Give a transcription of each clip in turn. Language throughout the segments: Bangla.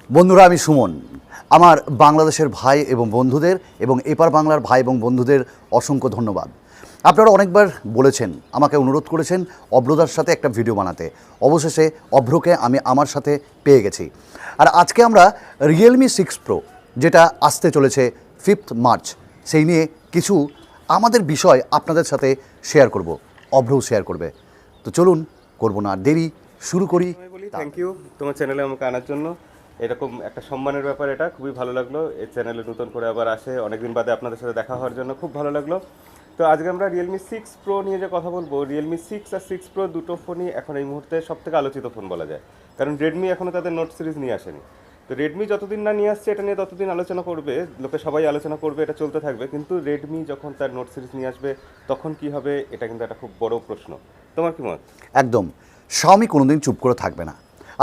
বন্ধুরা, আমি সুমন। আমার বাংলাদেশের ভাই এবং বন্ধুদের এবং এপার বাংলার ভাই এবং বন্ধুদের অসংখ্য ধন্যবাদ। আপনারা অনেকবার বলেছেন, আমাকে অনুরোধ করেছেন অভ্রদার সাথে একটা ভিডিও বানাতে। অবশেষে অভ্রকে আমি আমার সাথে পেয়ে গেছি। আর আজকে আমরা রিয়েলমি 6 প্রো যেটা আসতে চলেছে 5 মার্চ, সেই নিয়ে কিছু আমাদের বিষয় আপনাদের সাথে শেয়ার করব, অভ্রও শেয়ার করবে। তো চলুন, করবো না আর দেরি, শুরু করি। থ্যাংক ইউ তোমার চ্যানেলে আমাকে আনার জন্য। এরকম একটা সম্মানের ব্যাপার, এটা খুবই ভালো লাগলো। এই চ্যানেলে নতুন করে আবার আসে অনেকদিন বাদে আপনাদের সাথে দেখা হওয়ার জন্য খুব ভালো লাগলো। তো আজকে আমরা রিয়েলমি 6 প্রো নিয়ে যে কথা বলবো, রিয়েলমি 6 আর 6 প্রো দুটো ফোনই এখন এই মুহূর্তে সব থেকে আলোচিত ফোন বলা যায়, কারণ রেডমি এখনও তাদের নোট সিরিজ নিয়ে আসেনি। তো রেডমি যতদিন না নিয়ে আসছে এটা নিয়ে ততদিন আলোচনা করবে, লোকে সবাই আলোচনা করবে, এটা চলতে থাকবে। কিন্তু রেডমি যখন তার নোট সিরিজ নিয়ে আসবে তখন কি হবে, এটা কিন্তু একটা খুব বড় প্রশ্ন। তোমার কি মত? একদম, শাওমি কোনোদিন চুপ করে থাকবে না।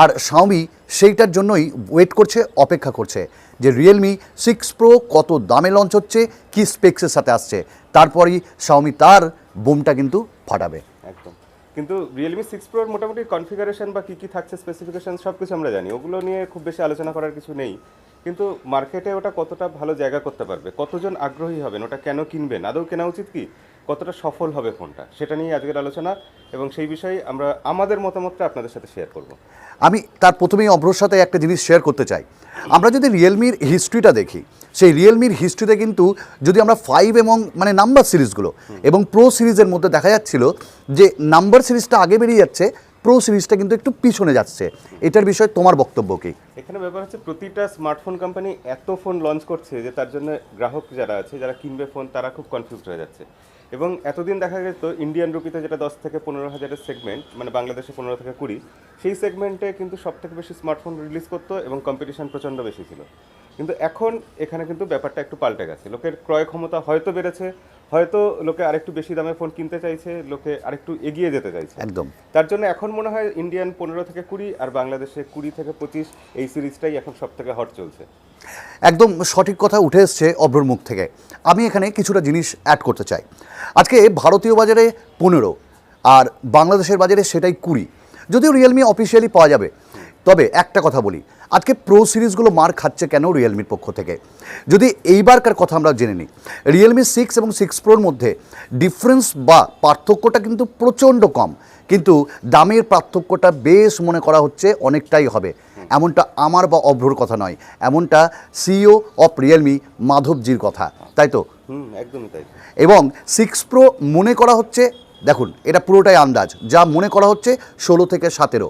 আর শাওমি সেইটার জন্যই ওয়েট করছে, অপেক্ষা করছে যে রিয়েলমি 6 প্রো কত দামে লঞ্চ হচ্ছে, কী স্পেক্সের সাথে আসছে, তারপরই শাওমি তার বোমটা কিন্তু ফাটাবে। একদম। কিন্তু রিয়েলমি 6 প্রোর মোটামুটি কনফিগারেশন বা কী কী থাকছে, স্পেসিফিকেশন সব কিছু আমরা জানি, ওগুলো নিয়ে খুব বেশি আলোচনা করার কিছু নেই। কিন্তু মার্কেটে ওটা কতটা ভালো জায়গা করতে পারবে, কতজন আগ্রহী হবেন, ওটা কেন কিনবেন, আদৌ কেনা উচিত কি, কতটা সফল হবে ফোনটা, সেটা নিয়ে আজকের আলোচনা। এবং সেই বিষয়ে আমরা আমাদের মতামতটা আপনাদের সাথে শেয়ার করব। আমি তার প্রথমেই অভ্রর সাথে একটা জিনিস শেয়ার করতে চাই। আমরা যদি রিয়েলমির হিস্ট্রিটা দেখি, সেই রিয়েলমির হিস্ট্রিতে কিন্তু যদি আমরা 5 এবং মানে নাম্বার সিরিজগুলো এবং প্রো সিরিজের মধ্যে দেখা যাচ্ছিল যে নাম্বার সিরিজটা আগে বেরিয়ে যাচ্ছে, প্রো সিরিজটা কিন্তু একটু পিছনে যাচ্ছে। এটার বিষয়ে তোমার বক্তব্য কি? এখানে ব্যাপার হচ্ছে প্রতিটা স্মার্টফোন কোম্পানি এত ফোন লঞ্চ করছে যে তার জন্য গ্রাহক যারা আছে, যারা কিনবে ফোন, তারা খুব কনফিউজড হয়ে যাচ্ছে। এবং এতদিন দেখা যেত ইন্ডিয়ান রুপিতে যেটা 10 থেকে 15 হাজারের সেগমেন্ট, মানে বাংলাদেশে 15 থেকে 20, সেই সেগমেন্টে কিন্তু সব থেকে বেশি স্মার্টফোন রিলিজ করতো এবং কম্পিটিশন প্রচণ্ড বেশি ছিল। কিন্তু এখন এখানে কিন্তু ব্যাপারটা একটু পাল্টে গেছে, লোকের ক্রয় ক্ষমতা হয়তো বেড়েছে, হয়তো লোকে আরেকটু বেশি দামে ফোন কিনতে চাইছে, লোকে আরেকটু এগিয়ে যেতে চাইছে। একদম। তার জন্য এখন মনে হয় ইন্ডিয়ান 15 থেকে 20 আর বাংলাদেশে 20 থেকে 25 এই সিরিজটাই এখন সব থেকে হট চলছে। একদম সঠিক কথা উঠে এসছে অভ্রর মুখ থেকে। আমি এখানে কিছুটা জিনিস অ্যাড করতে চাই। আজকে ভারতীয় বাজারে 15 আর বাংলাদেশের বাজারে সেটাই 20, যদিও রিয়েলমি অফিসিয়ালি পাওয়া যাবে। তবে একটা কথা বলি, আজকে প্রো সিরিজগুলো মার খাচ্ছে কেন রিয়েলমির পক্ষ থেকে, যদি এইবারকার কথা আমরা জেনে নিই। রিয়েলমি 6 এবং 6 প্রোর মধ্যে ডিফারেন্স বা পার্থক্যটা কিন্তু প্রচণ্ড কম, কিন্তু দামের পার্থক্যটা বেশ মনে করা হচ্ছে অনেকটাই হবে। এমনটা আমার বা অভ্রর কথা নয়, এমনটা সিইও অফ রিয়েলমি মাধবজির কথা, তাই তো? একদমই তাই। এবং 6 প্রো মনে করা হচ্ছে, দেখুন এটা পুরোটাই আন্দাজ, যা মনে করা হচ্ছে 16 থেকে 17,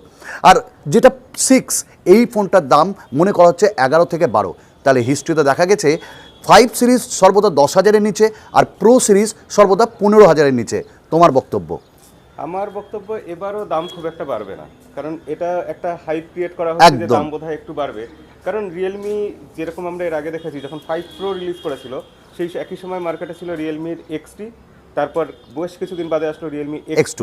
আর যেটা 6 এই ফোনটার দাম মনে করা হচ্ছে 11 থেকে 12। তাহলে হিস্ট্রিতে দেখা গেছে 5 সিরিজ সর্বদা 10,000-এর নিচে আর প্রো সিরিজ সর্বদা 15,000-এর নিচে। তোমার বক্তব্য? আমার বক্তব্য, এবারও দাম খুব একটা বাড়বে না, কারণ এটা একটা হাইপ ক্রিয়েট করা হচ্ছে যে দাম বোধহয় একটু বাড়বে। কারণ রিয়েলমি যেরকম আমরা এর আগে দেখেছি, যখন 5 প্রো রিলিজ করেছিল সেই একই সময় মার্কেটে ছিল রিয়েলমির এক্সটি, তারপর বেশ কিছুদিন বাদে আসলো রিয়েলমি X2।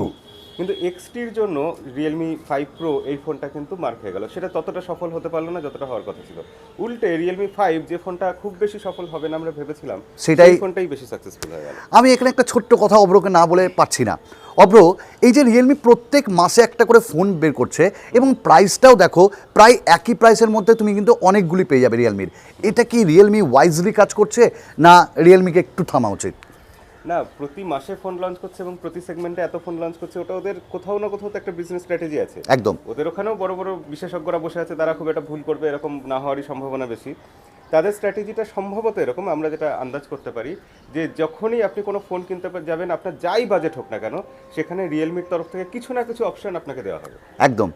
কিন্তু এক্সটির জন্য রিয়েলমি 5 প্রো এই ফোনটা কিন্তু মার্ক হয়ে গেল, সেটা ততটা সফল হতে পারলো না যতটা হওয়ার কথা ছিল। উল্টে রিয়েলমি 5 যে ফোনটা খুব বেশি সফল হবে না আমরা ভেবেছিলাম, সেটাই ফোনটাই বেশি সাকসেসফুল হয়ে গেল। আমি এখানে একটা ছোট্ট কথা অভ্রকে না বলে পাচ্ছি না। অভ্র, এই যে রিয়েলমি প্রত্যেক মাসে একটা করে ফোন বের করছে এবং প্রাইসটাও দেখো প্রায় একই প্রাইসের মধ্যে তুমি কিন্তু অনেকগুলি পেয়ে যাবে রিয়েলমির, এটা কি রিয়েলমি ওয়াইজলি কাজ করছে না রিয়েলমিকে একটু থামা উচিত? না, প্রতি মাসে ফোন লঞ্চ করছে এবং প্রতি সেগমেন্টে এত ফোন লঞ্চ করছে, ওটা ওদের কোথাও না কোথাও তো একটা বিজনেস স্ট্র্যাটেজি আছে। একদম। ওদের ওখানেও বড় বড় বিশেষজ্ঞরা বসে আছে, তারা খুব একটা ভুল করবে এরকম না হওয়ারই সম্ভাবনা বেশি। তাদের স্ট্র্যাটেজিটা সম্ভবত এরকম, আমরা যেটা আন্দাজ করতে পারি, যে যখনই আপনি কোনো ফোন কিনতে যাবেন, আপনার যাই বাজেট হোক না কেন, সেখানে রিয়েলমির তরফ থেকে কিছু না কিছু অপশন আপনাকে দেওয়া হবে। একদম।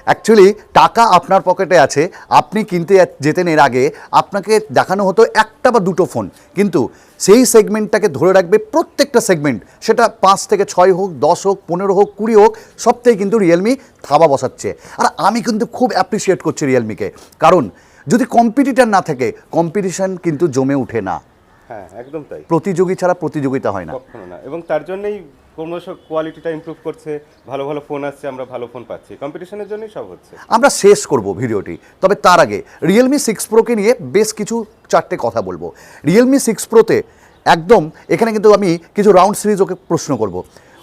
অ্যাকচুয়ালি টাকা আপনার পকেটে আছে, আপনি কিনতে যেতেন এর আগে আপনাকে দেখানো হতো একটা বা দুটো ফোন, কিন্তু সেই সেগমেন্টটাকে ধরে রাখবে প্রত্যেকটা সেগমেন্ট, সেটা 5 থেকে 6 হোক, 10 হোক, 15 হোক, 20 হোক, সবথেকে কিন্তু রিয়েলমি থাবা বসাচ্ছে। আর আমি কিন্তু খুব অ্যাপ্রিসিয়েট করছি রিয়েলমিকে, কারণ যদি কম্পিটিটার না থাকে কম্পিটিশন কিন্তু জমে ওঠে না। হ্যাঁ, একদম তাই। প্রতিযোগী ছাড়া প্রতিযোগিতা হয় না, কখনো না। এবং তার জন্যই ক্রমশ কোয়ালিটিটা ইমপ্রুভ করছে, ভালো ভালো ফোন আসছে, আমরা ভালো ফোন পাচ্ছি, কম্পিটিশনের জন্যই সব হচ্ছে। আমরা শেষ করব ভিডিওটি, তবে তার আগে রিয়েলমি 6 প্রোকে নিয়ে বেশ কিছু 4টে কথা বলবো। রিয়েলমি 6 প্রোতে একদম এখানে কিন্তু আমি কিছু রাউন্ড সিরিজ ওকে প্রশ্ন করব।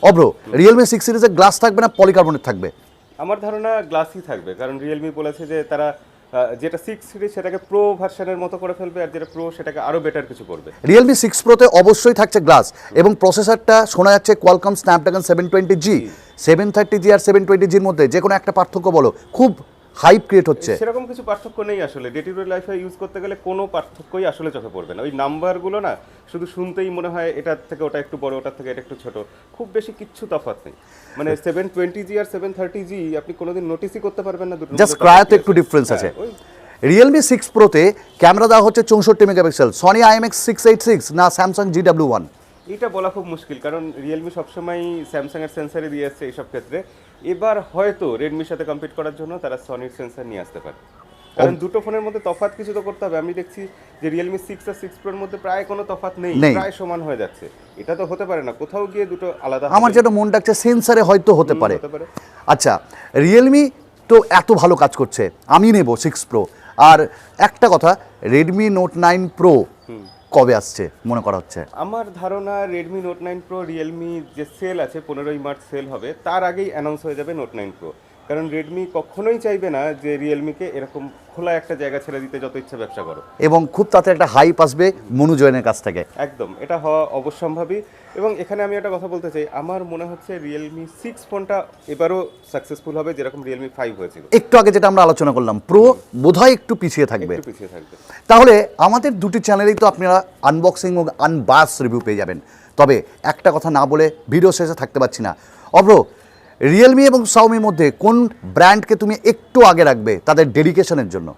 অভ্র, রিয়েলমি 6 সিরিজে গ্লাস থাকবে না পলিকার্বনেট থাকবে? আমার ধারণা গ্লাসই থাকবে, কারণ রিয়েলমি বলেছে যে তারা যেটা 6 সিরিজ সেটাকে প্রো ভার্সনের মতো করে ফেলবে, আর যেটা প্রো সেটাকে আরও বেটার কিছু করবে। রিয়েলমি 6 প্রোতে অবশ্যই থাকছে গ্লাস, এবং প্রসেসরটা শোনা যাচ্ছে কোয়ালকম স্ন্যাপড্রাগন 720G, 730G আর 720Gর মধ্যে যে কোনো একটা পার্থক্য বলো, খুব হাইপ ক্রিয়েট হচ্ছে। সেরকম কিছু পার্থক্য নেই আসলে, ডে টু ডে লাইফে ইউজ করতে গেলে কোনো পার্থক্যই আসলে চোখে পড়বে না। ওই নাম্বারগুলো না শুধু শুনতেই মনে হয় এটার থেকে ওটা একটু বড়, ওটার থেকে এটা একটু ছোট, খুব বেশি কিচ্ছু তফাৎ নেই। মানে 720G আর 730G আপনি কোনোদিন নোটিসই করতে পারবেন না, দুটো জাস্ট ক্রায়াতে একটু ডিফারেন্স আছে। রিয়েলমি 6 প্রোতে ক্যামেরা দেওয়া হচ্ছে 64 মেগাপিক্সেল, সনি IMX686 না স্যামসাং GW1? এটা বলা খুব মুশকিল, কারণ রিয়েলমি সবসময় স্যামসাং এর সেন্সারে দিয়ে আসছে এইসব ক্ষেত্রে। এবার হয়তো রেডমির সাথে কম্পিট করার জন্য তারা সনির সেন্সার নিয়ে আসতে পারে, কারণ দুটো ফোনের মধ্যে তফাৎ কিছু তো করতে হবে। আমি দেখছি যে রিয়েলমি 6 আর 6 প্রোর মধ্যে প্রায় কোনো তফাৎ নেই, প্রায় সমান হয়ে যাচ্ছে। এটা তো হতে পারে না, কোথাও গিয়ে দুটো আলাদা। আমার যেটা মন ডাকছে সেন্সারে হয়তো হতে পারে। আচ্ছা, রিয়েলমি তো এত ভালো কাজ করছে, আমি নেব 6 প্রো। আর একটা কথা, রেডমি নোট 9 প্রো কবে আসছে মনে করা হচ্ছে? আমার ধারণা রেডমি নোট 9 প্রো রিয়েলমি যে সেল আছে 15ই মার্চ সেল হবে, তার আগেই অ্যানাউন্স হয়ে যাবে নোট 9 প্রো। কারণ রেডমি কখনোই চাইবে না যে রিয়েলমিকে এরকম খোলা একটা জায়গা ছেড়ে দিতে, যত ইচ্ছা ব্যবসা করো। এবং খুব তাতে একটা হাইপ আসবে মনু জয়েনের কাছ থেকে। একদম, এটা হওয়া অবশ্যম্ভাবী। এবং এখানে আমি একটা কথা বলতে চাই, আমার মনে হচ্ছে রিয়েলমি 6 ফোনটা এবারও সাকসেসফুল হবে যেরকম রিয়েলমি 5 হয়েছিল। একটু আগে যেটা আমরা আলোচনা করলাম, প্রো বোধহয় একটু পিছিয়ে থাকবে। তাহলে আমাদের দুটি চ্যানেলেই তো আপনারা আনবক্সিং ও আনবাস রিভিউ পেয়ে যাবেন। তবে একটা কথা না বলে ভিডিও শেষে থাকতে পারছি না, অব্র, রিয়েলমি এবং শাওমির মধ্যে কোন ব্র্যান্ডকে তুমি একটু আগে রাখবে তাদের ডেডিকেশনের জন্য?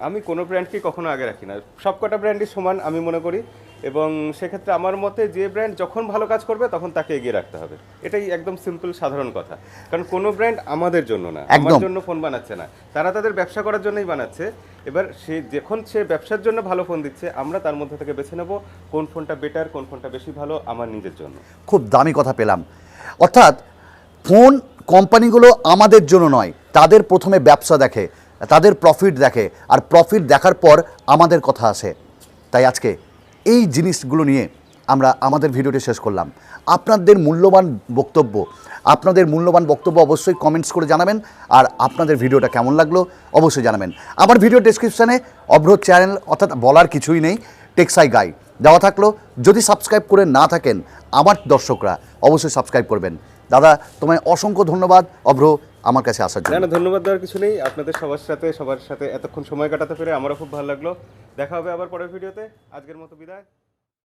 আমি কোনো ব্র্যান্ডকে কখনো আগে রাখি না, সবকটা ব্র্যান্ডই সমান আমি মনে করি। এবং সেক্ষেত্রে আমার মতে যে ব্র্যান্ড যখন ভালো কাজ করবে তখন তাকে এগিয়ে রাখতে হবে, এটাই একদম সিম্পল সাধারণ কথা। কারণ কোনো ব্র্যান্ড আমাদের জন্য না, আমার জন্য ফোন বানাচ্ছে না, তারা তাদের ব্যবসা করার জন্যই বানাচ্ছে। এবার যখন সে ব্যবসার জন্য ভালো ফোন দিচ্ছে, আমরা তার মধ্যে থেকে বেছে নেব কোন ফোনটা বেটার, কোন ফোনটা বেশি ভালো আমার নিজের জন্য। খুব দামি কথা পেলাম। অর্থাৎ ফোন কোম্পানিগুলো আমাদের জন্য নয়, তাদের প্রথমে ব্যবসা দেখে, তাদের প্রফিট দেখে, আর প্রফিট দেখার পর আমাদের কথা আসে। তাই আজকে এই জিনিসগুলো নিয়ে আমরা আমাদের ভিডিওটি শেষ করলাম। আপনাদের মূল্যবান বক্তব্য অবশ্যই কমেন্টস করে জানাবেন, আর আপনাদের ভিডিওটা কেমন লাগলো অবশ্যই জানাবেন। আমার ভিডিও ডেসক্রিপশানে অভ্র চ্যানেল, অর্থাৎ বলার কিছুই নেই, টেকসাই গাই দেওয়া থাকলো। যদি সাবস্ক্রাইব করে না থাকেন আমার দর্শকরা, অবশ্যই সাবস্ক্রাইব করবেন। দাদা, তোমায় অসংখ্য ধন্যবাদ অভ্র আমার কাছে আসার জন্য। না, ধন্যবাদ দেওয়ার কিছু নেই। আপনাদের সবার সাথে এতক্ষণ সময় কাটাতে পেরে আমারও খুব ভালো লাগলো। দেখা হবে আবার পরের ভিডিওতে। আজকের মতো বিদায়।